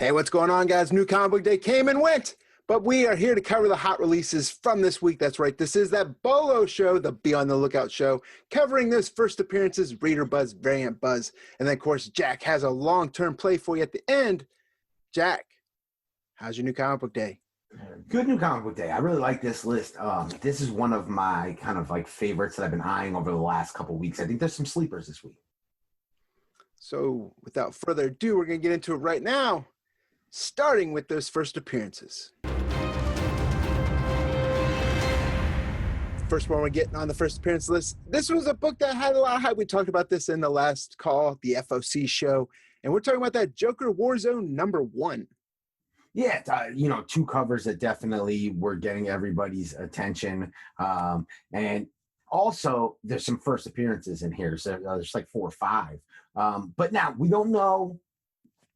Hey, what's going on, guys? New Comic Book Day came and went, but we are here to cover the hot releases from this week. That's right. This is that Bolo show, the Be on the Lookout show, covering those first appearances, Reader Buzz, Variant Buzz. And then, of course, Jack has a long-term play for you at the end. Jack, how's your New Comic Book Day? Good New Comic Book Day. I really like this list. This is one of my kind of like favorites that I've been eyeing over the last couple of weeks. I think there's some sleepers this week. So, without further ado, we're going to get into it right now, starting with those first appearances. First one we're getting on the first appearance list. This was a book that had a lot of hype. We talked about this in the last call, the FOC show, and we're talking about that Joker Warzone #1. Yeah, two covers that definitely were getting everybody's attention. And also, there's some first appearances in here. So there's like 4 or 5. But now, we don't know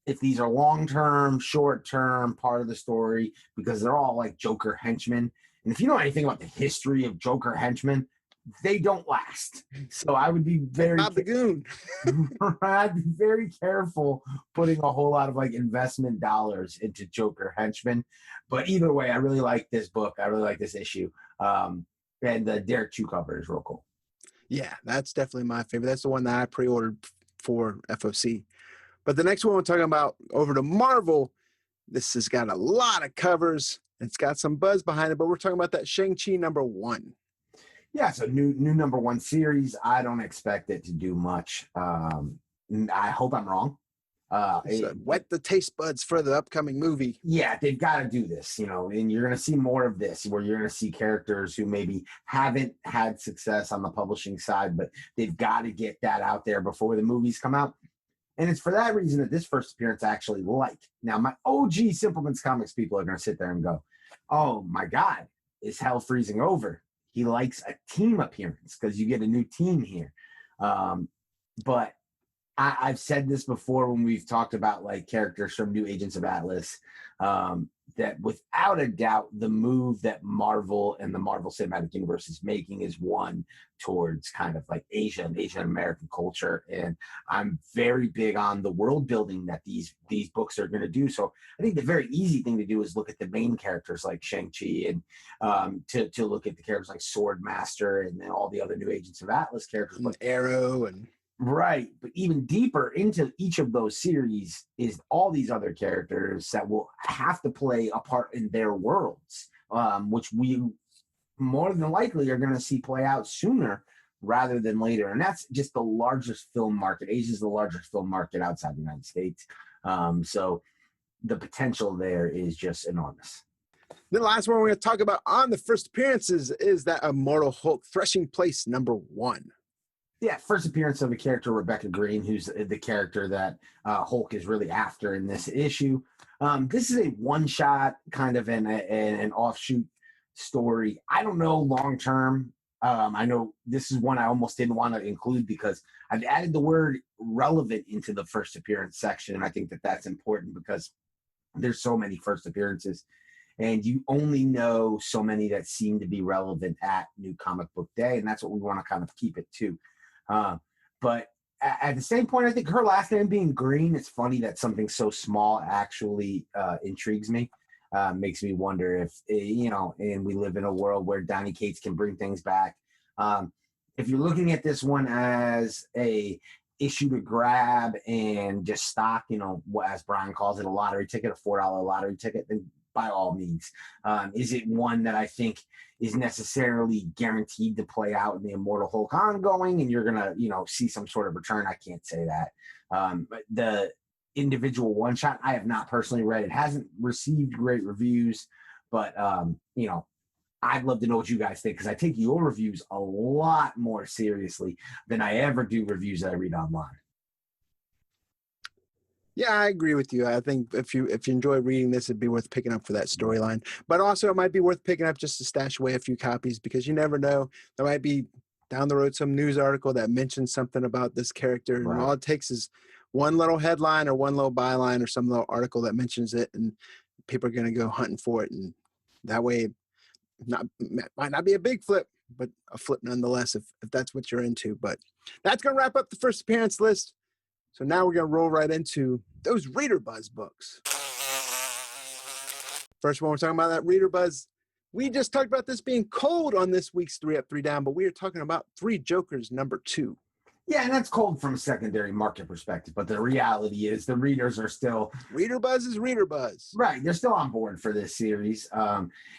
if these are long-term, short-term, part of the story, because they're all like Joker henchmen. And if you know anything about the history of Joker henchmen, they don't last. So I would be very Bob the Goon. I'd be very careful putting a whole lot of like investment dollars into Joker henchmen. But either way, I really like this book. I really like this issue. And the Derek Chu cover is real cool. Yeah, that's definitely my favorite. That's the one that I pre-ordered for FOC. But the next one we're talking about over to Marvel, this has got a lot of covers. It's got some buzz behind it, but we're talking about that Shang-Chi #1. Yeah, it's a new #1 series. I don't expect it to do much. I hope I'm wrong. Whet the taste buds for the upcoming movie. Yeah, they've got to do this, and you're going to see more of this, where you're going to see characters who maybe haven't had success on the publishing side, but they've got to get that out there before the movies come out. And it's for that reason that this first appearance I actually like. Now, my OG Simpleman's Comics people are going to sit there and go, oh my God, is hell freezing over? He likes a team appearance because you get a new team here. But I've said this before when we've talked about like characters from New Agents of Atlas, that without a doubt, the move that Marvel and the Marvel Cinematic Universe is making is one towards kind of like Asia and Asian American culture. And I'm very big on the world building that these books are going to do. So I think the very easy thing to do is look at the main characters like Shang-Chi and to look at the characters like Swordmaster and then all the other New Agents of Atlas characters. But Arrow and... Right, but even deeper into each of those series is all these other characters that will have to play a part in their worlds, which we more than likely are going to see play out sooner rather than later. And that's just the largest film market. Asia is the largest film market outside the United States. So the potential there is just enormous. The last one we're going to talk about on the first appearances is that Immortal Hulk Threshing Place #1. Yeah, first appearance of a character, Rebecca Green, who's the character that Hulk is really after in this issue. This is a one-shot, kind of an offshoot story. I don't know long-term. I know this is one I almost didn't want to include because I've added the word relevant into the first appearance section, and I think that that's important because there's so many first appearances, and you only know so many that seem to be relevant at New Comic Book Day, and that's what we want to kind of keep it to. But at the same point, I think her last name being Green, it's funny that something so small actually intrigues me. Makes me wonder if, and we live in a world where Donny Cates can bring things back. If you're looking at this one as a issue to grab and just stock, as Brian calls it, a lottery ticket, a $4 lottery ticket, then by all means. Is it one that I think is necessarily guaranteed to play out in the Immortal Hulk ongoing and you're going to, see some sort of return? I can't say that. But the individual one shot, I have not personally read. It hasn't received great reviews, but, I'd love to know what you guys think because I take your reviews a lot more seriously than I ever do reviews that I read online. Yeah, I agree with you. I think if you enjoy reading this, it'd be worth picking up for that storyline. But also, it might be worth picking up just to stash away a few copies because you never know. There might be down the road some news article that mentions something about this character, and all it takes is one little headline or one little byline or some little article that mentions it, and people are going to go hunting for it. And that way, might not be a big flip, but a flip nonetheless if that's what you're into. But that's going to wrap up the first appearance list. So now we're going to roll right into those Reader Buzz books. First one, we're talking about that reader buzz. We just talked about this being cold on this week's 3 Up, 3 Down, but we are talking about Three Jokers #2. Yeah, and that's cold from a secondary market perspective, but the reality is the readers are still reader buzz is reader buzz. Right, they're still on board for this series.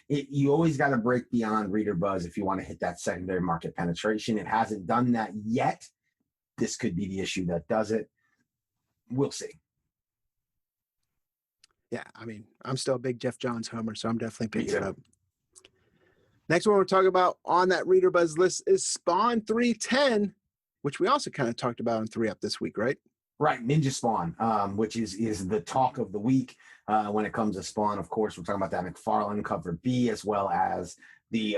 You always got to break beyond reader buzz if you want to hit that secondary market penetration. It hasn't done that yet. This could be the issue that does it. We'll see. Yeah, I mean, I'm still a big Jeff Johns homer, so I'm definitely picking it up. Next one we're talking about on that reader buzz list is Spawn 310, which we also kind of talked about in 3 Up this week, right? Right, Ninja Spawn, which is the talk of the week when it comes to Spawn. Of course, we're talking about that McFarlane cover B as well as the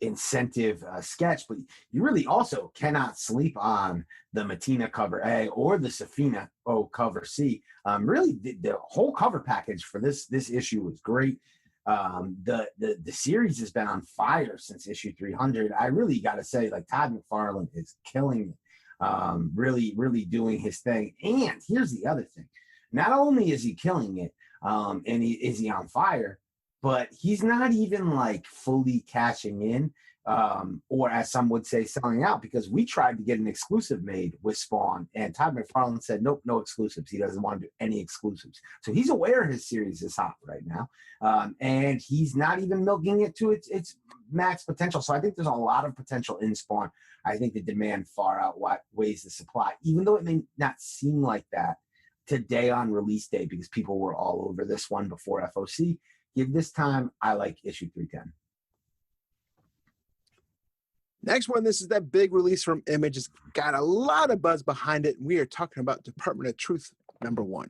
incentive sketch, but you really also cannot sleep on the Matina cover A or the Safina cover C. Really, the whole cover package for this issue was great. The series has been on fire since issue 300. I really got to say, like, Todd McFarlane is killing it, really doing his thing. And here's the other thing: not only is he killing it, and is he on fire, but he's not even like fully cashing in, or as some would say, selling out, because we tried to get an exclusive made with Spawn, and Todd McFarlane said, nope, no exclusives. He doesn't want to do any exclusives. So he's aware his series is hot right now, and he's not even milking it to its max potential. So I think there's a lot of potential in Spawn. I think the demand far outweighs the supply, even though it may not seem like that today on release day, because people were all over this one before FOC. Give this time, I like issue 310. Next one, this is that big release from Image. It's got a lot of buzz behind it. We are talking about Department of Truth #1.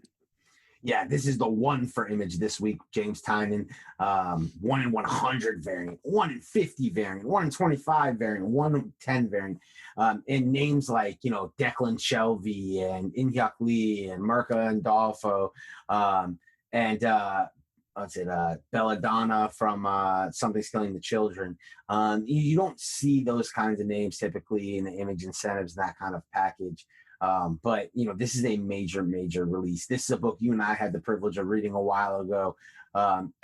Yeah, this is the one for Image this week. James Tynan, 1 in 100 variant, 1 in 50 variant, 1 in 25 variant, 1 in 10 variant, and names like, Declan Shelby and Inhyuk Lee and Mirka Andolfo, and Belladonna from Something's Killing the Children. You don't see those kinds of names typically in the Image incentives, that kind of package. But this is a major release. This is a book you and I had the privilege of reading a while ago.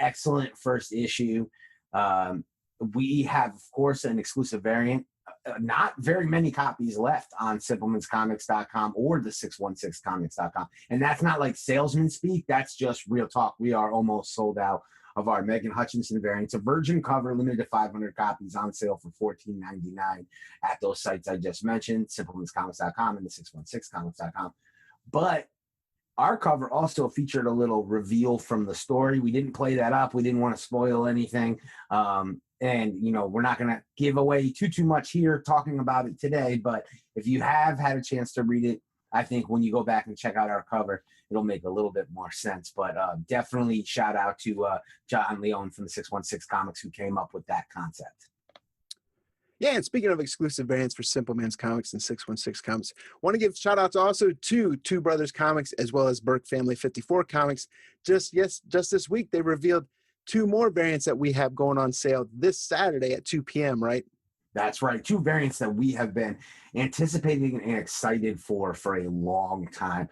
Excellent first issue. We have, of course, an exclusive variant. Not very many copies left on simplemenscomics.com or the 616comics.com. And that's not like salesman speak. That's just real talk. We are almost sold out of our Megan Hutchinson variant. It's a virgin cover, limited to 500 copies, on sale for $14.99 at those sites I just mentioned, simplemenscomics.com and the 616comics.com. But our cover also featured a little reveal from the story. We didn't play that up. We didn't want to spoil anything. And, we're not going to give away too much here talking about it today. But if you have had a chance to read it, I think when you go back and check out our cover, it'll make a little bit more sense. But definitely shout out to John Leone from the 616 Comics who came up with that concept. Yeah, and speaking of exclusive variants for Simple Man's Comics and 616 Comics, want to give shout outs also to Two Brothers Comics as well as Burke Family 54 Comics. Just this week, they revealed 2 more variants that we have going on sale this Saturday at 2 p.m., right? That's right. 2 variants that we have been anticipating and excited for a long time.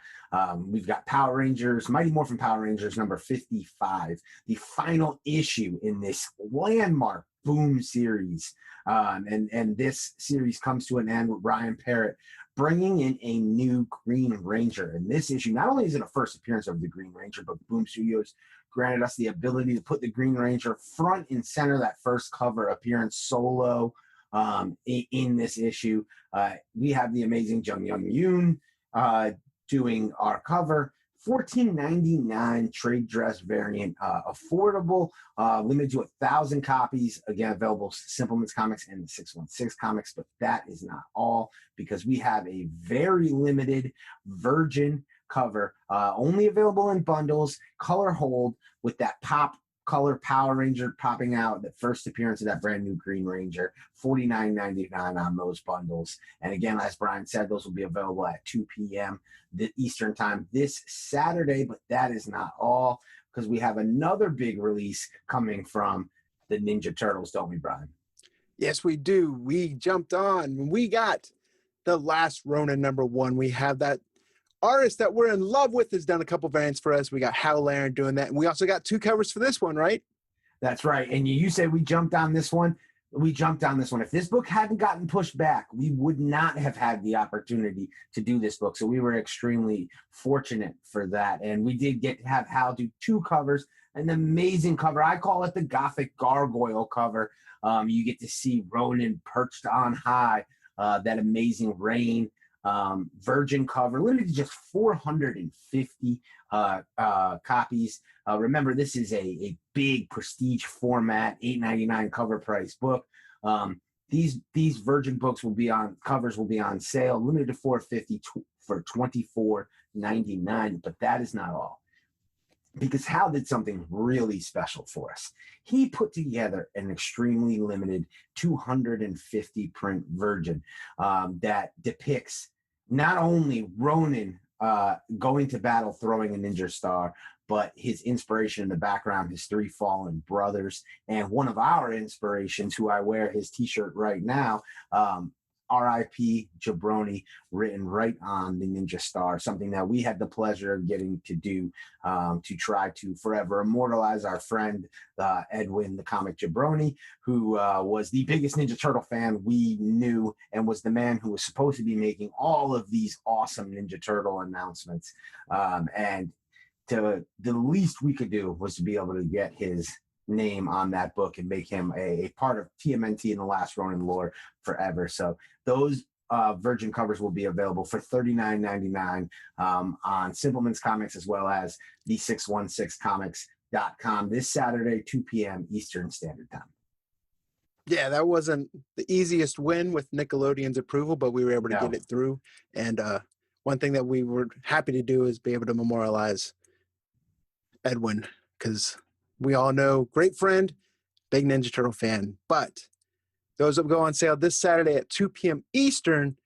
We've got Power Rangers, Mighty Morphin Power Rangers #55, the final issue in this landmark Boom series. And this series comes to an end with Ryan Parrott bringing in a new Green Ranger. And this issue, not only is it a first appearance of the Green Ranger, but Boom Studios granted us the ability to put the Green Ranger front and center, that first cover appearance solo in this issue. We have the amazing Jung Young Yoon doing our cover. $14.99 trade dress variant, affordable, limited to 1,000 copies. Again, available Simpleman's Comics and the 616 Comics. But that is not all, because we have a very limited virgin cover, only available in bundles, color hold, with that pop color Power Ranger popping out, the first appearance of that brand new Green Ranger. $49.99 on those bundles. And again, as Brian said, those will be available at 2 p.m. the Eastern time this Saturday. But that is not all, because we have another big release coming from the Ninja Turtles, don't we, Brian? Yes, we do. We jumped on. We got the last Ronin #1. We have that artist that we're in love with has done a couple variants for us. We got Hal Laren doing that. And we also got 2 covers for this one, right? That's right. And you say we jumped on this one. We jumped on this one. If this book hadn't gotten pushed back, we would not have had the opportunity to do this book. So we were extremely fortunate for that. And we did get to have Hal do 2 covers, an amazing cover. I call it the Gothic Gargoyle cover. You get to see Ronan perched on high, that amazing rain. Virgin cover, limited to just 450 copies. Remember, this is a big prestige format, $8.99 cover price book. These Virgin books covers will be on sale, limited to 450 for $24.99. But that is not all, because Hal did something really special for us. He put together an extremely limited 250 print Virgin that depicts not only Ronan going to battle throwing a ninja star, but his inspiration in the background, his 3 fallen brothers, and one of our inspirations, who I wear his t-shirt right now, R.I.P. Jabroni, written right on the ninja star, something that we had the pleasure of getting to do, to try to forever immortalize our friend Edwin the Comic Jabroni, who was the biggest Ninja Turtle fan we knew and was the man who was supposed to be making all of these awesome Ninja Turtle announcements. And the least we could do was to be able to get his name on that book and make him a part of TMNT and the Last Ronin lore forever. So those Virgin covers will be available for $39.99 on Simpleman's Comics, as well as the 616comics.com this Saturday, 2 p.m. Eastern Standard Time. Yeah, that wasn't the easiest win with Nickelodeon's approval, but we were able to get it through. And one thing that we were happy to do is be able to memorialize Edwin, because we all know, great friend, big Ninja Turtle fan. But those will go on sale this Saturday at 2 p.m. Eastern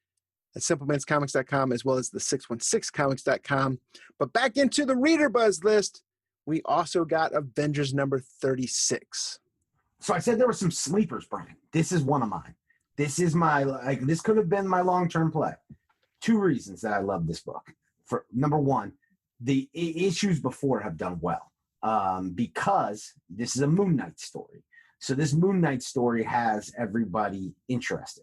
at simplemanscomics.com, as well as the 616comics.com. But back into the Reader Buzz list, we also got Avengers number 36. So I said there were some sleepers, Brian. This is one of mine. This is this could have been my long-term play. 2 reasons that I love this book. For number one, the issues before have done well, because this is a Moon Knight story. So this Moon Knight story has everybody interested.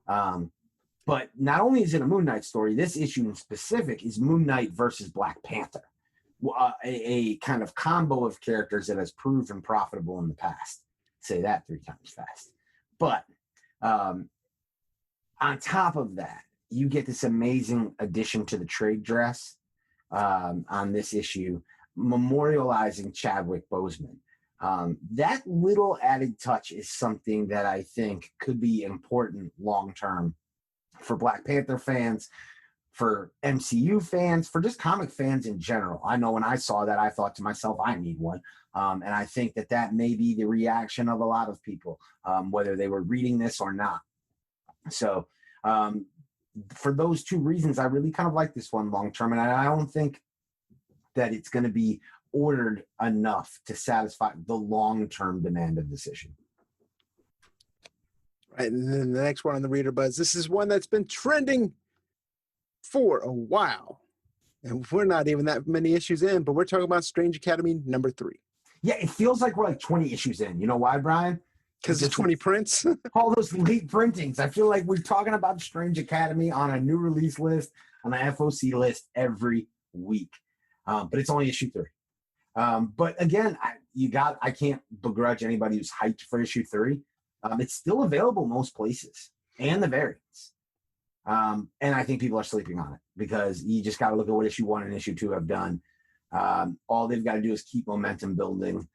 But not only is it a Moon Knight story, this issue in specific is Moon Knight versus Black Panther, a kind of combo of characters that has proven profitable in the past. Say that 3 times fast. But on top of that, you get this amazing addition to the trade dress on this issue, memorializing Chadwick Boseman. That little added touch is something that I think could be important long-term for Black Panther fans, for MCU fans, for just comic fans in general. I know when I saw that, I thought to myself, I need one. And I think that may be the reaction of a lot of people, whether they were reading this or not. So for those 2 reasons, I really kind of like this one long-term. And I don't think that it's going to be ordered enough to satisfy the long-term demand of this issue. Right, and then the next one on the Reader Buzz, this is one that's been trending for a while. And we're not even that many issues in, but we're talking about Strange Academy number 3. Yeah, it feels like we're like 20 issues in. You know why, Brian? Because it's 20 prints. All those late printings. I feel like we're talking about Strange Academy on a new release list, on the FOC list every week. But it's only issue 3. But again, I can't begrudge anybody who's hyped for issue 3. It's still available most places, and the variants. And I think people are sleeping on it, because you just got to look at what issue 1 and issue 2 have done. All they've got to do is keep momentum building.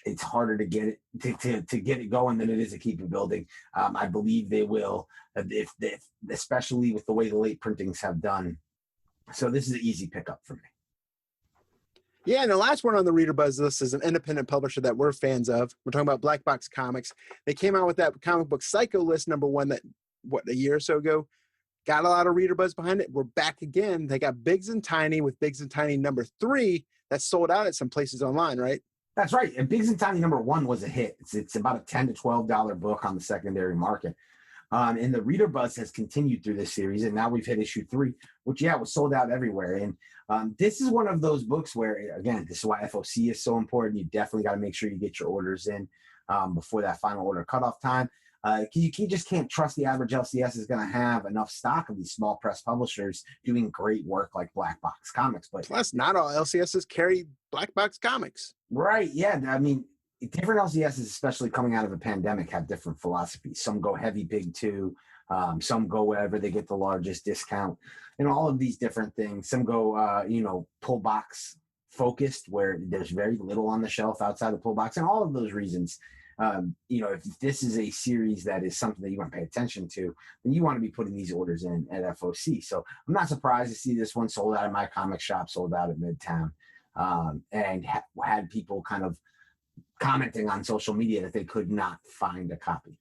It's harder to get it to get it going than it is to keep it building. I believe they will, if especially with the way the late printings have done. So this is an easy pickup for me. Yeah, and the last one on the Reader Buzz list is an independent publisher that we're fans of. We're talking about Black Box Comics. They came out with that comic book Psycho list number 1 that, a year or so ago? Got a lot of Reader Buzz behind it. We're back again. They got Biggs and Tiny with Biggs and Tiny number 3 that's sold out at some places online, right? That's right. And Biggs and Tiny number 1 was a hit. It's about a $10 to $12 book on the secondary market. And the reader buzz has continued through this series, and now we've hit issue 3, which was sold out everywhere. And this is one of those books where, again, this is why FOC is so important. You definitely got to make sure you get your orders in before that final order cutoff time. You just can't trust the average LCS is going to have enough stock of these small press publishers doing great work like Black Box Comics. But plus, not all LCSs carry Black Box Comics. Right. Yeah. I mean, different LCSs, especially coming out of a pandemic, have different philosophies. Some go heavy big too. Some go wherever they get the largest discount, and all of these different things. Some go, pull box focused, where there's very little on the shelf outside the pull box, and all of those reasons. If this is a series that is something that you want to pay attention to, then you want to be putting these orders in at FOC. So I'm not surprised to see this one sold out at my comic shop, sold out at Midtown, and had people kind of commenting on social media that they could not find a copy.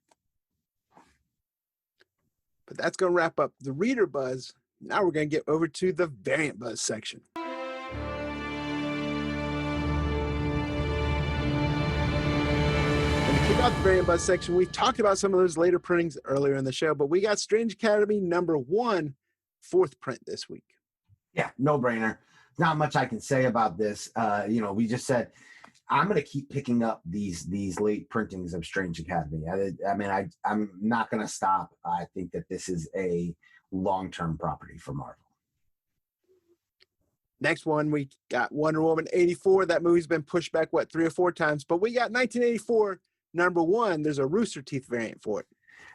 But that's going to wrap up the reader buzz. Now we're going to get over to the variant buzz section. Kick off the variant buzz section. We talked about some of those later printings earlier in the show, but we got Strange Academy #1, 4th print this week. Yeah, no brainer. Not much I can say about this. We just said I'm going to keep picking up these late printings of Strange Academy. I'm not going to stop. I think that this is a long-term property for Marvel. Next one, we got Wonder Woman 84. That movie's been pushed back, 3 or 4 times, but we got 1984 #1. There's a Rooster Teeth variant for it.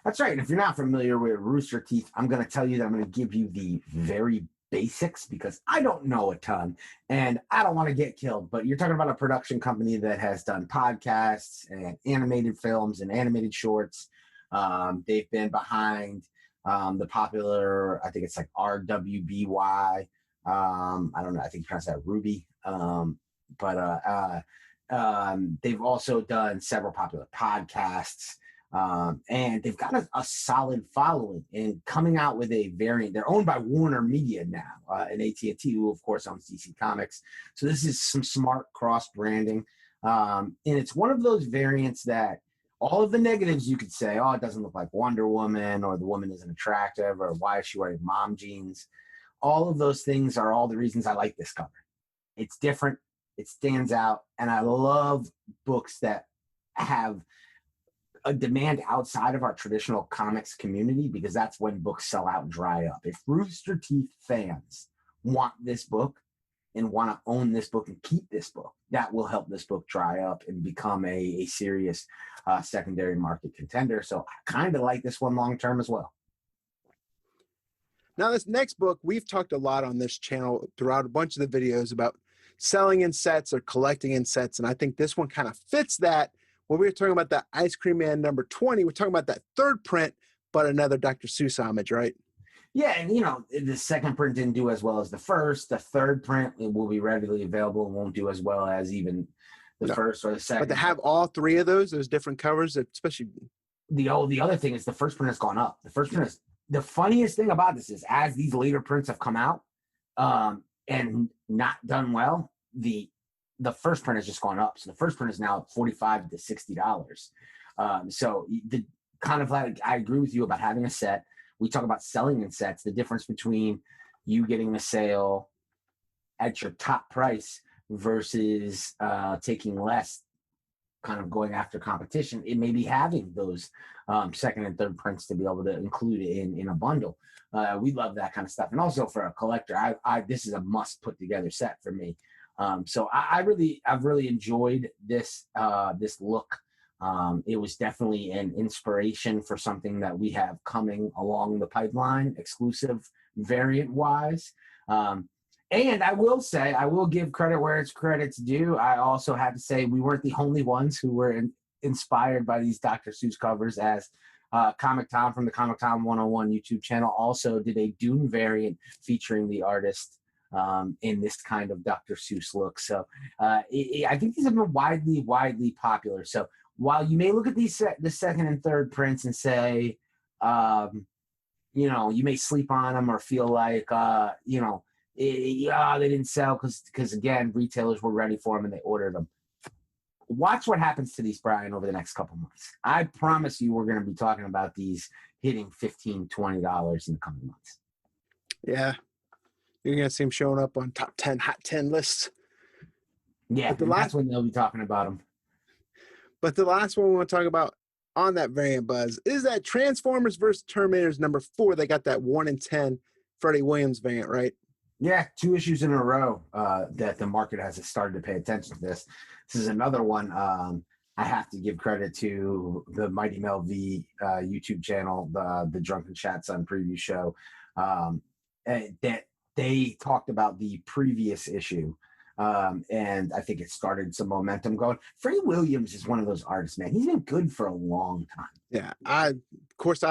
That's right. And if you're not familiar with Rooster Teeth, I'm going to tell you that I'm going to give you the very basics because I don't know a ton and I don't want to get killed. But you're talking about a production company that has done podcasts and animated films and animated shorts. They've been behind the popular, I think it's like RWBY. I don't know. I think you pronounce that Ruby. They've also done several popular podcasts. And they've got a solid following and coming out with a variant. They're owned by Warner Media now, and AT&T, who of course owns DC Comics. So this is some smart cross branding. And it's one of those variants that all of the negatives you could say, it doesn't look like Wonder Woman, or the woman isn't attractive, or why is she wearing mom jeans? All of those things are all the reasons I like this cover. It's different. It stands out. And I love books that have a demand outside of our traditional comics community, because that's when books sell out and dry up. If Rooster Teeth fans want this book and want to own this book and keep this book, that will help this book dry up and become a serious secondary market contender. So I kind of like this one long term as well. Now, this next book, we've talked a lot on this channel throughout a bunch of the videos about selling in sets or collecting in sets, and I think this one kind of fits that. When we were talking about that Ice Cream Man #20, we're talking about that 3rd print, but another Dr. Seuss homage, right? Yeah, and the 2nd print didn't do as well as the 1st. The 3rd print will be readily available and won't do as well as even the 1st or the 2nd. But to have all 3 of those different covers, especially the other thing is the 1st print has gone up. The 1st print is the funniest thing about this is as these later prints have come out and not done well, the 1st print has just gone up. So the 1st print is now $45 to $60. So the kind of like, I agree with you about having a set. We talk about selling in sets. The difference between you getting a sale at your top price versus taking less, kind of going after competition, it may be having those 2nd and 3rd prints to be able to include it in a bundle. We love that kind of stuff. And also for a collector, this is a must put together set for me. So I've really enjoyed this look. It was definitely an inspiration for something that we have coming along the pipeline, exclusive variant wise. And I will say, I will give credit where it's credit's due. I also have to say we weren't the only ones who were inspired by these Dr. Seuss covers, as Comic Tom from the Comic Tom 101 YouTube channel also did a Dune variant featuring the artist in this kind of Dr. Seuss look. So I think these have been widely popular. So while you may look at the 2nd and 3rd prints and say, you may sleep on them or feel like, they didn't sell because again, retailers were ready for them and they ordered them. watch what happens to these, Brian, over the next couple months. I promise you we're going to be talking about these hitting $15, $20 in the coming months. Yeah. You're going to see them showing up on top 10, hot 10 lists. Yeah, that's when they'll be talking about them. But the last one we want to talk about on that variant buzz is that Transformers versus Terminators #4. They got that 1 in 10 Freddie Williams variant, right? Yeah, 2 issues in a row that the market has started to pay attention to this. This is another one I have to give credit to the Mighty Mel V YouTube channel, the Drunken Chat Son preview show, that they talked about the previous issue. And I think it started some momentum going. Freddie Williams is one of those artists, man. He's been good for a long time. Yeah, I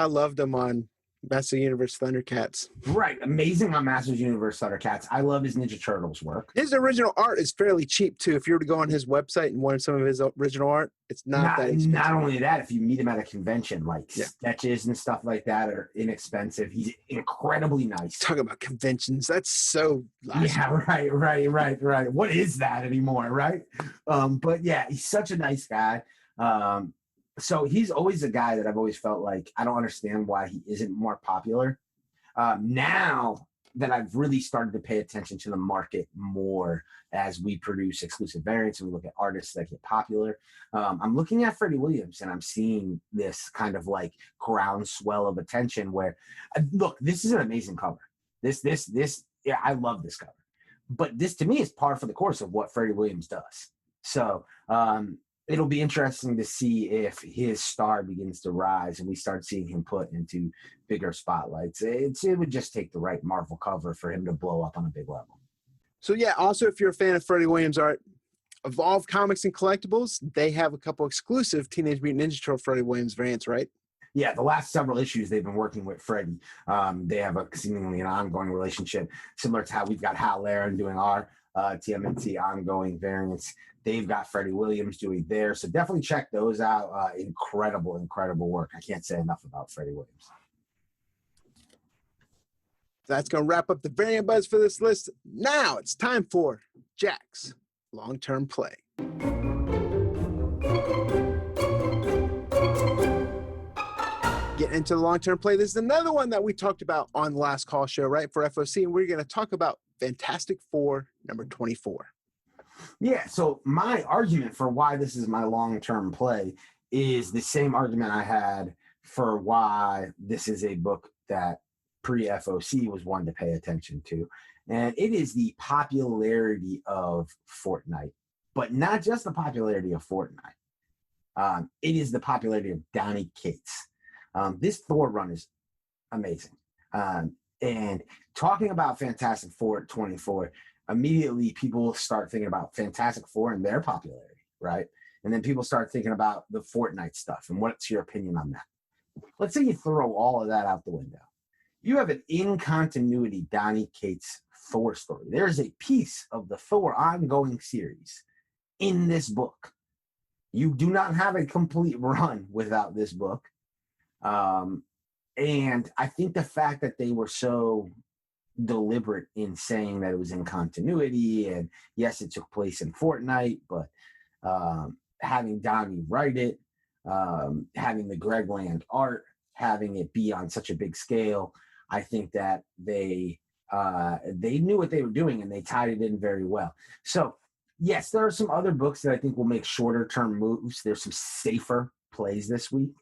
loved him on Masters of the Universe Thundercats. Right. Amazing on Masters of the Universe Thundercats. I love his Ninja Turtles work. His original art is fairly cheap, too. If you were to go on his website and want some of his original art, it's not that expensive. Not only that, if you meet him at a convention, sketches and stuff like that are inexpensive. He's incredibly nice. Talk about conventions. That's so right. What is that anymore, right? But yeah, he's such a nice guy. So he's always a guy that I've always felt like I don't understand why he isn't more popular. Now that I've really started to pay attention to the market more as we produce exclusive variants and we look at artists that get popular, I'm looking at Freddie Williams and I'm seeing this kind of like groundswell of attention where, look, this is an amazing cover. Yeah, I love this cover. But this to me is par for the course of what Freddie Williams does. So, it'll be interesting to see if his star begins to rise and we start seeing him put into bigger spotlights. It would just take the right Marvel cover for him to blow up on a big level. So yeah, also if you're a fan of Freddie Williams art, Evolve Comics and Collectibles, they have a couple exclusive Teenage Mutant Ninja Turtle Freddie Williams variants, right? Yeah, the last several issues they've been working with Freddie. They have a seemingly an ongoing relationship, similar to how we've got Hal Aaron doing our TMNT ongoing variants. They've got Freddie Williams doing theirs. So definitely check those out. Incredible work. I can't say enough about Freddie Williams. That's going to wrap up the variant buzz for this list. Now it's time for Jack's long-term play. Getting into the long-term play, this is another one that we talked about on the last call show, right, for FOC, and we're going to talk about Fantastic Four #24. Yeah, so my argument for why this is my long-term play is the same argument I had for why this is a book that pre-FOC was one to pay attention to. And it is the popularity of Fortnite, but not just the popularity of Fortnite. It is the popularity of Donny Cates. This Thor run is amazing. And talking about Fantastic Four #24, immediately people start thinking about Fantastic Four and their popularity, right? And then people start thinking about the Fortnite stuff. And what's your opinion on that? Let's say you throw all of that out the window. You have an in-continuity Donny Cates Thor story. There's a piece of the Thor ongoing series in this book. You do not have a complete run without this book. And I think the fact that they were so deliberate in saying that it was in continuity, and yes, it took place in Fortnite, but having Donnie write it, having the Greg Land art, having it be on such a big scale, I think that they knew what they were doing and they tied it in very well. So yes, there are some other books that I think will make shorter term moves. There's some safer plays this week.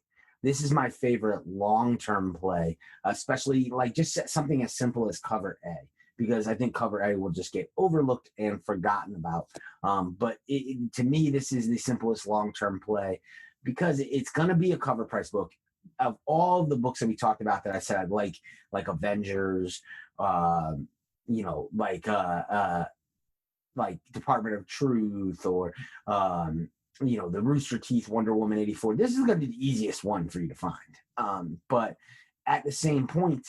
This is my favorite long-term play, especially like just something as simple as cover A, because I think cover A will just get overlooked and forgotten about. But to me, this is the simplest long-term play because it's going to be a cover price book. Of all the books that we talked about that I said I'd like Avengers, like Department of Truth or the Rooster Teeth Wonder Woman 84. This is going to be the easiest one for you to find. But at the same point,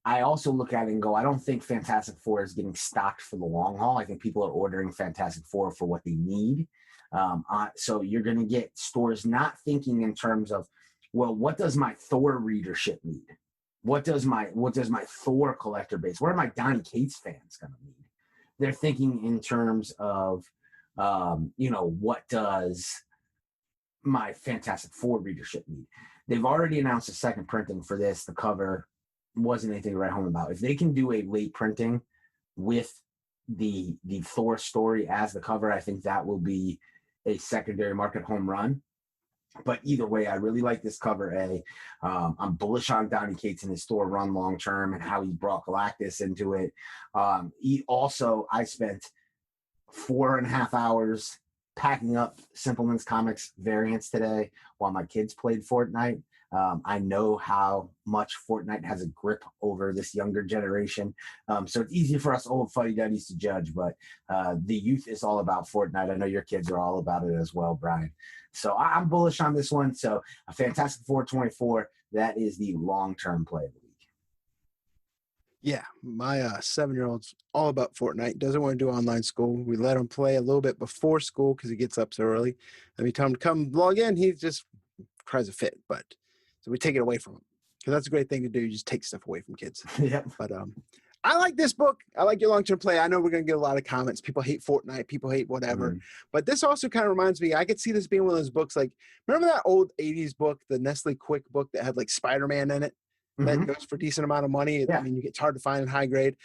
I also look at it and go, I don't think Fantastic Four is getting stocked for the long haul. I think people are ordering Fantastic Four for what they need. So you're going to get stores not thinking in terms of, well, what does my Thor readership need? What does my Thor collector base? What are my Donny Cates fans going to need? They're thinking in terms of what does my Fantastic Four readership need? They've already announced a second printing for this. The cover wasn't anything to write home about. If they can do a late printing with the Thor story as the cover, I think that will be a secondary market home run. But either way, I really like this cover. I'm bullish on Donny Cates and his Thor run long term and how he brought Galactus into it. I spent 4.5 hours packing up Simpleman's Comics variants today while my kids played Fortnite. I know how much Fortnite has a grip over this younger generation. So it's easy for us old fuddy-duddies to judge, but the youth is all about Fortnite. I know your kids are all about it as well, Brian. So I'm bullish on this one. So a Fantastic Four 24, that is the long-term play of the week. Yeah, my 7-year-old's all about Fortnite. Doesn't want to do online school. We let him play a little bit before school because he gets up so early. And we tell him to come log in. He just cries a fit. But so we take it away from him because that's a great thing to do. You just take stuff away from kids. Yep. But I like this book. I like your long-term play. I know we're going to get a lot of comments. People hate Fortnite. People hate whatever. But this also kind of reminds me, I could see this being one of those books like, remember that old 80s book, the Nestle Quick book that had like Spider-Man in it? That goes for a decent amount of money. Yeah. I mean, it's hard to find in high grade.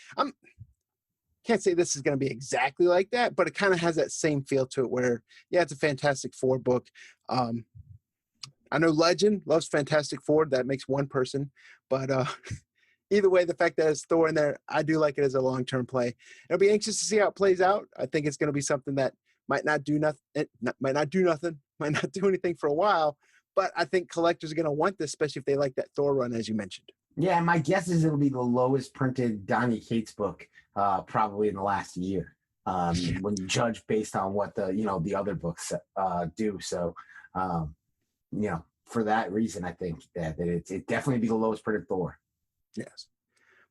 Can't say this is going to be exactly like that, but it kind of has that same feel to it where, yeah, it's a Fantastic Four book. I know Legend loves Fantastic Four. That makes one person. But either way, the fact that it's Thor in there, I do like it as a long-term play. I'll be anxious to see how it plays out. I think it's going to be something that might not do anything for a while. But I think collectors are going to want this, especially if they like that Thor run, as you mentioned. Yeah, my guess is it'll be the lowest printed Donny Cates book probably in the last year when you judge based on what the other books do. So, for that reason, I think that it definitely be the lowest printed Thor. Yes.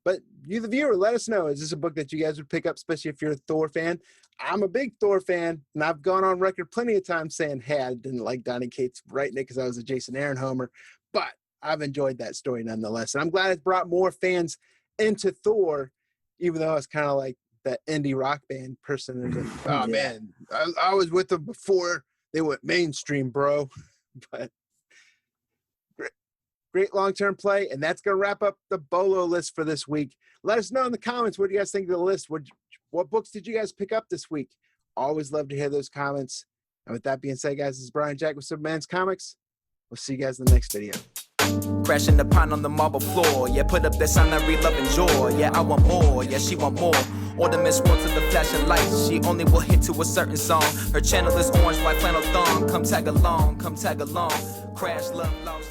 But you, the viewer, let us know. Is this a book that you guys would pick up, especially if you're a Thor fan? I'm a big Thor fan, and I've gone on record plenty of times saying, hey, I didn't like Donny Cates writing it because I was a Jason Aaron homer. But I've enjoyed that story nonetheless. And I'm glad it brought more fans into Thor, even though it's kind of like that indie rock band person. Like, oh, man, I was with them before they went mainstream, bro. But great long-term play, and that's going to wrap up the Bolo list for this week. Let us know in the comments what you guys think of the list. What books did you guys pick up this week? Always love to hear those comments. And with that being said, guys, this is Brian Jack with Superman's Comics. We'll see you guys in the next video. Crashing the pine on the marble floor. Yeah, put up that sign I read love and joy. Yeah, I want more. Yeah, she want more. Ornaments works with the flashing lights. She only will hit to a certain song. Her channel is orange, white flannel thong. Come tag along, come tag along. Crash, love, lost.